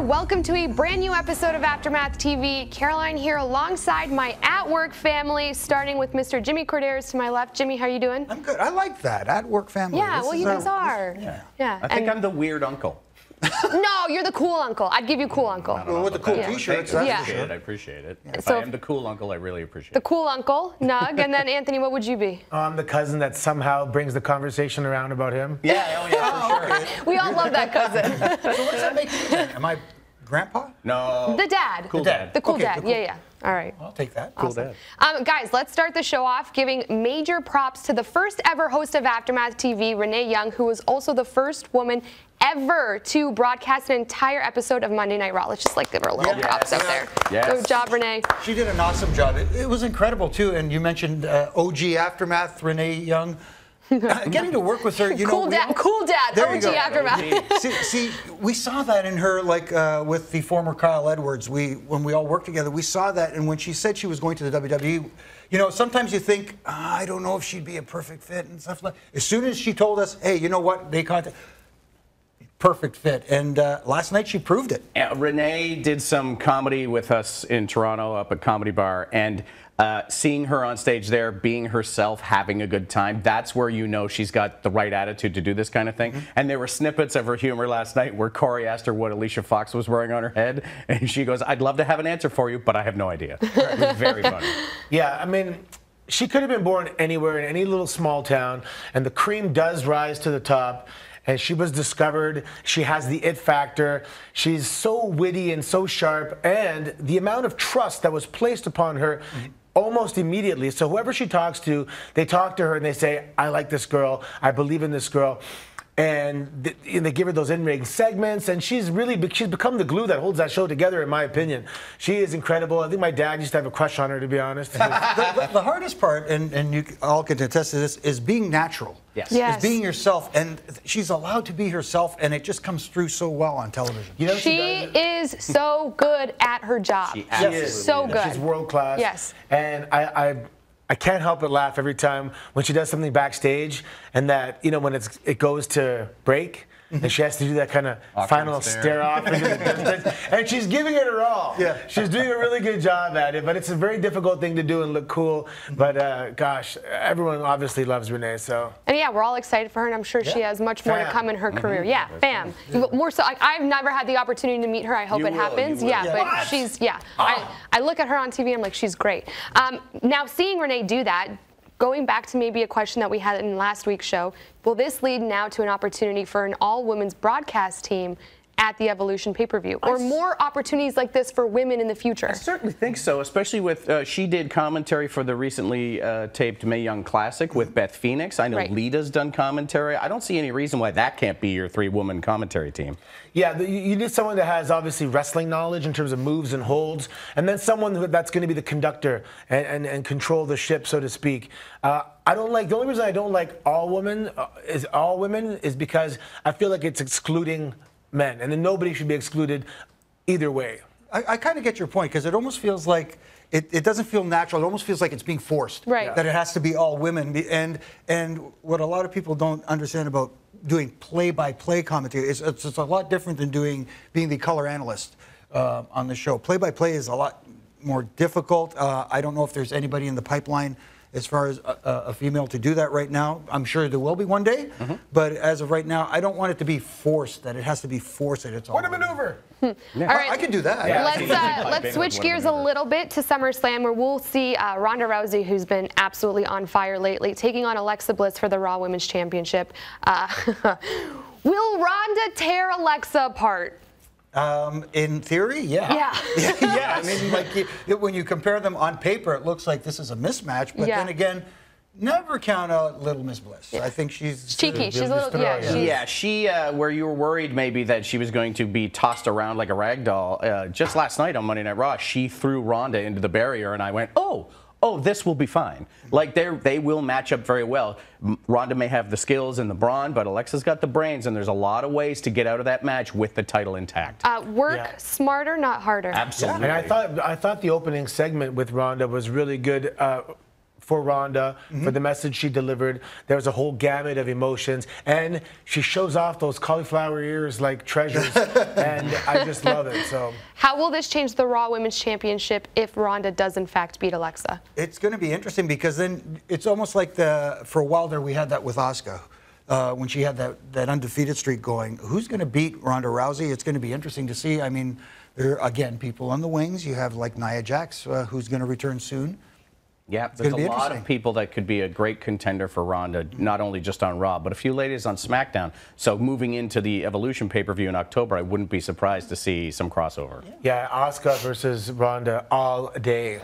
Welcome to a brand new episode of Aftermath TV. Caroline here alongside my at-work family, starting with Mr. Jimmy Corderas to my left. Jimmy, how are you doing? I'm good. I like that. At-work family. Yeah, well, you guys are. Yeah. I think I'm the weird uncle. No, you're the cool uncle. I'd give you cool uncle. Well, with the cool T-shirts. I appreciate it. If So I am the cool uncle, I really appreciate it. The cool uncle, Nug, and then Anthony, what would you be? I'm the cousin that somehow brings the conversation around about him. Yeah, for sure. We all love that cousin. So what does that make you? Am I grandpa? No. The dad. Cool dad. The cool Okay, dad. the cool- Yeah. All right. I'll take that. Cool dad. Guys, let's start the show off giving major props to the first ever host of Aftermath TV, Renee Young, who was also the first woman ever to broadcast an entire episode of Monday Night Raw. Let's just give her a little props out there. Yes. Good job, Renee. She did an awesome job. It was incredible, too. And you mentioned OG Aftermath, Renee Young. Getting to work with her, you Cool know. dad, There you OG go. Aftermath. See, we saw that in her, with the former Kyle Edwards. When we all worked together, we saw that. And when she said she was going to the WWE, you know, sometimes you think, I don't know if she'd be a perfect fit and stuff like. As soon as she told us, hey, you know what, they contacted. Perfect fit. And last night she proved it. Renee did some comedy with us in Toronto up at Comedy Bar, and seeing her on stage there, being herself, having a good time, that's where you know she's got the right attitude to do this kind of thing. Mm-hmm. And there were snippets of her humor last night where Corey asked her what Alicia Fox was wearing on her head, and she goes, I'd love to have an answer for you, but I have no idea. It was very funny. Yeah, I mean, she could have been born anywhere in any little small town, and the cream does rise to the top. And she was discovered. She has the it factor. She's so witty and so sharp. And the amount of trust that was placed upon her almost immediately. So whoever she talks to, they talk to her and they say, I like this girl. I believe in this girl. And they give her those in-ring segments, and she's become the glue that holds that show together, in my opinion. She is incredible. I think my dad used to have a crush on her, to be honest. The hardest part, and you all can attest to this, is being natural. Yes. Is being yourself, and she's allowed to be herself, and it just comes through so well on television. You know, She is so good at her job. She absolutely is. So good. She's world class. Yes. And I can't help but laugh every time when she does something backstage, and that, you know, when it goes to break, and she has to do that kind of final stare off into the distance, and she's giving it her all. Yeah. She's doing a really good job at it, but it's a very difficult thing to do and look cool. But gosh, everyone obviously loves Renee, so. And yeah, we're all excited for her, and I'm sure she has much more to come in her career. Yeah, fam. More so, I've never had the opportunity to meet her. I hope it happens. Yeah, but she's, I look at her on TV, I'm like, she's great. Now, seeing Renee do that, going back to maybe a question that we had in last week's show, will this lead now to an opportunity for an all-women's broadcast team at the Evolution pay-per-view, or more opportunities like this for women in the future? I certainly think so, especially with, she did commentary for the recently taped Mae Young Classic with Beth Phoenix. I know Lita's done commentary. I don't see any reason why that can't be your three-woman commentary team. Yeah, you need someone that has obviously wrestling knowledge in terms of moves and holds, and then someone that's going to be the conductor and control the ship, so to speak. The only reason I don't like all women is because I feel like it's excluding men, and then nobody should be excluded either way. I kind of get your point, because it almost feels like it doesn't feel natural. It almost feels like it's being forced. Right. That it has to be all women. And what a lot of people don't understand about doing play-by-play commentary is it's a lot different than being the color analyst on the show. Play-by-play is a lot more difficult. I don't know if there's anybody in the pipeline as far as a female to do that right now. I'm sure there will be one day, but as of right now, I don't want it to be forced, that it has to be forced that it's all. What a maneuver! All right, I can do that. Yeah. Let's switch gears a little bit to SummerSlam, where we'll see Ronda Rousey, who's been absolutely on fire lately, taking on Alexa Bliss for the Raw Women's Championship. Will Ronda tear Alexa apart? In theory, yeah. Yeah. I mean, when you compare them on paper, it looks like this is a mismatch. But then again, never count out Little Miss Bliss. I think she's cheeky. She's a little, she where you were worried maybe that she was going to be tossed around like a rag doll. Just last night on Monday Night Raw, she threw Ronda into the barrier, and I went, oh, this will be fine. Like, they will match up very well. Ronda may have the skills and the brawn, but Alexa's got the brains, and there's a lot of ways to get out of that match with the title intact. Work smarter, not harder. Absolutely. And I thought the opening segment with Ronda was really good. for Ronda, for the message she delivered. There was a whole gamut of emotions, and she shows off those cauliflower ears like treasures, and I just love it. So, how will this change the Raw Women's Championship if Ronda does in fact beat Alexa? It's going to be interesting because then it's almost like for a while there we had that with Asuka. When she had that undefeated streak going, who's going to beat Ronda Rousey? It's going to be interesting to see. I mean, there are, again, people on the wings. You have like Nia Jax, who's going to return soon. Yeah, there's a lot of people that could be a great contender for Ronda, not only just on Raw, but a few ladies on SmackDown. So moving into the Evolution pay-per-view in October, I wouldn't be surprised to see some crossover. Yeah, Asuka versus Ronda all day.